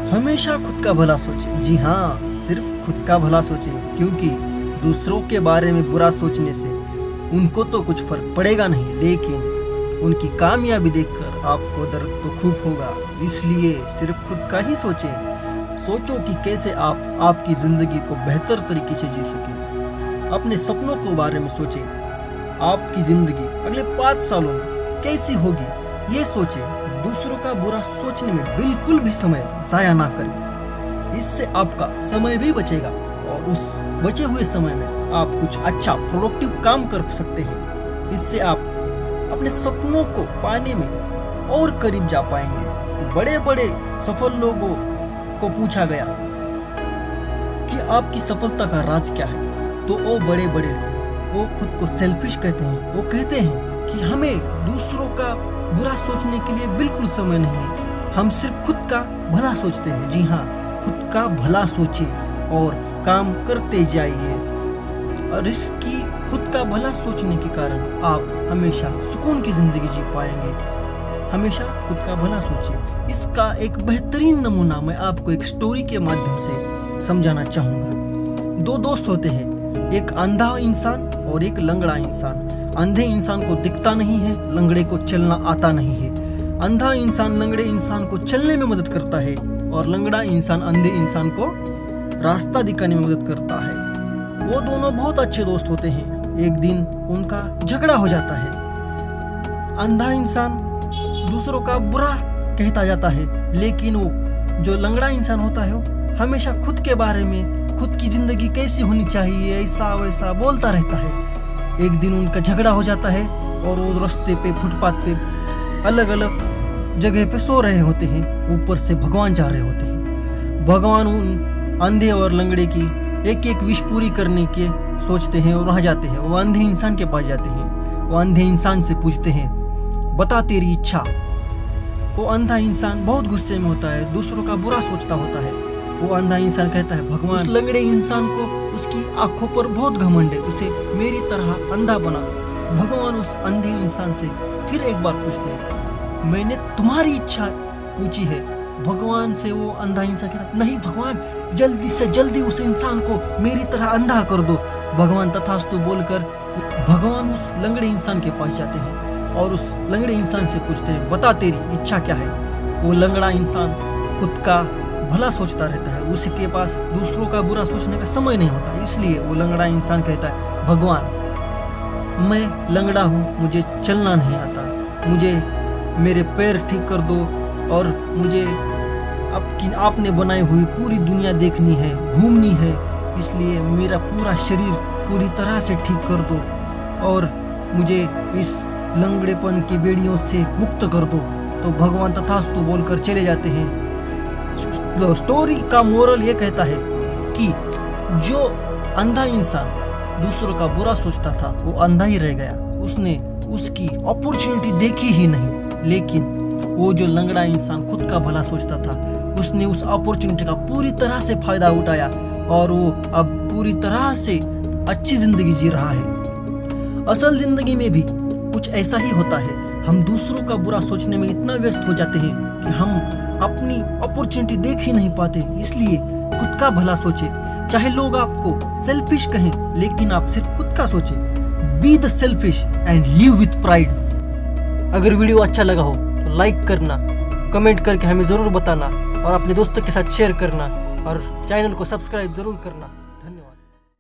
हमेशा खुद का भला सोचें। जी हाँ, सिर्फ खुद का भला सोचें, क्योंकि दूसरों के बारे में बुरा सोचने से उनको तो कुछ फर्क पड़ेगा नहीं, लेकिन उनकी कामयाबी देखकर आपको दर्द तो खूब होगा। इसलिए सिर्फ खुद का ही सोचें। सोचो कि कैसे आप आपकी ज़िंदगी को बेहतर तरीके से जी सकें। अपने सपनों के बारे में सोचें। आपकी ज़िंदगी अगले 5 सालों में कैसी होगी, ये सोचें। दूसरों का बुरा सोचने में बिल्कुल भी समय ज़ाया ना करें। इससे आपका समय भी बचेगा और उस बचे हुए समय में आप कुछ अच्छा प्रोडक्टिव काम कर सकते हैं। इससे आप अपने सपनों को पाने में और करीब जा पाएंगे। बड़े बड़े सफल लोगों को पूछा गया कि आपकी सफलता का राज क्या है, तो वो बड़े बड़े लोग वो खुद को सेल्फिश कहते हैं। वो कहते हैं कि हमें दूसरों का बुरा सोचने के लिए बिल्कुल समय नहीं है, हम सिर्फ खुद का भला सोचते हैं। जी हाँ, खुद का भला सोचें और काम करते जाइए। और इसकी खुद का भला सोचने के कारण आप हमेशा सुकून की जिंदगी जी पाएंगे। हमेशा खुद का भला सोचें। इसका एक बेहतरीन नमूना मैं आपको एक स्टोरी के माध्यम से समझाना चाहूँगा। 2 दोस्त होते हैं, एक अंधा इंसान और एक लंगड़ा इंसान। अंधे इंसान को दिखता नहीं है, लंगड़े को चलना आता नहीं है। अंधा इंसान लंगड़े इंसान को चलने में मदद करता है और लंगड़ा इंसान अंधे इंसान को रास्ता दिखाने में मदद करता है। वो दोनों बहुत अच्छे दोस्त होते हैं। एक दिन उनका झगड़ा हो जाता है। अंधा इंसान दूसरों का बुरा कहता जाता है, लेकिन वो जो लंगड़ा इंसान होता है वो हमेशा खुद के बारे में, खुद की जिंदगी कैसी होनी चाहिए, ऐसा वैसा बोलता रहता है। एक दिन उनका झगड़ा हो जाता है और वो रास्ते पे, फुटपाथ पे अलग अलग जगह पे सो रहे होते हैं। ऊपर से भगवान जा रहे होते हैं। भगवान उन अंधे और लंगड़े की एक एक विश पूरी करने के सोचते हैं और वहाँ जाते हैं। वो अंधे इंसान के पास जाते हैं। वो अंधे इंसान से पूछते हैं, बता तेरी इच्छा। वो अंधा इंसान बहुत गुस्से में होता है, दूसरों का बुरा सोचता होता है। वो अंधा इंसान कहता है, भगवान उस लंगड़े इंसान को उसकी आंखों पर बहुत घमंड है, उसे मेरी तरह अंधा बना दो। भगवान उस अंधे इंसान से फिर एक बार पूछते हैं, मैंने तुम्हारी इच्छा पूछी है। भगवान से वो अंधा इंसान कहता है, नहीं भगवान, जल्दी से जल्दी उस इंसान को मेरी तरह अंधा कर दो। भगवान तथास्तु बोलकर भगवान उस लंगड़े इंसान के पास जाते हैं और उस लंगड़े इंसान से पूछते हैं, बता तेरी इच्छा क्या है। वो लंगड़ा इंसान खुद का भला सोचता रहता है, उसके पास दूसरों का बुरा सोचने का समय नहीं होता। इसलिए वो लंगड़ा इंसान कहता है, भगवान मैं लंगड़ा हूँ, मुझे चलना नहीं आता, मुझे मेरे पैर ठीक कर दो और मुझे आपने बनाई हुई पूरी दुनिया देखनी है, घूमनी है। इसलिए मेरा पूरा शरीर पूरी तरह से ठीक कर दो और मुझे इस लंगड़ेपन की बेड़ियों से मुक्त कर दो। तो भगवान तथास्तु बोलकर चले जाते हैं। स्टोरी का मोरल ये कहता है कि जो अंधा इंसान दूसरों का बुरा सोचता था वो अंधा ही रह गया, उसने उसकी अपॉर्चुनिटी देखी ही नहीं। लेकिन वो जो लंगड़ा इंसान खुद का भला सोचता था, उसने उस अपॉर्चुनिटी का पूरी तरह से फायदा उठाया और वो अब पूरी तरह से अच्छी जिंदगी जी रहा है। असल जिंदगी में भी कुछ ऐसा ही होता है। हम दूसरों का बुरा सोचने में इतना व्यस्त हो जाते हैं कि हम अपनी अपॉर्चुनिटी देख ही नहीं पाते। इसलिए खुद का भला सोचें। चाहे लोग आपको सेल्फिश कहें, लेकिन आप सिर्फ खुद का सोचें। Be the selfish and live with pride. अगर वीडियो अच्छा लगा हो तो लाइक करना, कमेंट करके हमें ज़रूर बताना और अपने दोस्तों के साथ शेयर करना और चैनल को सब्सक्राइब ज़रूर करना।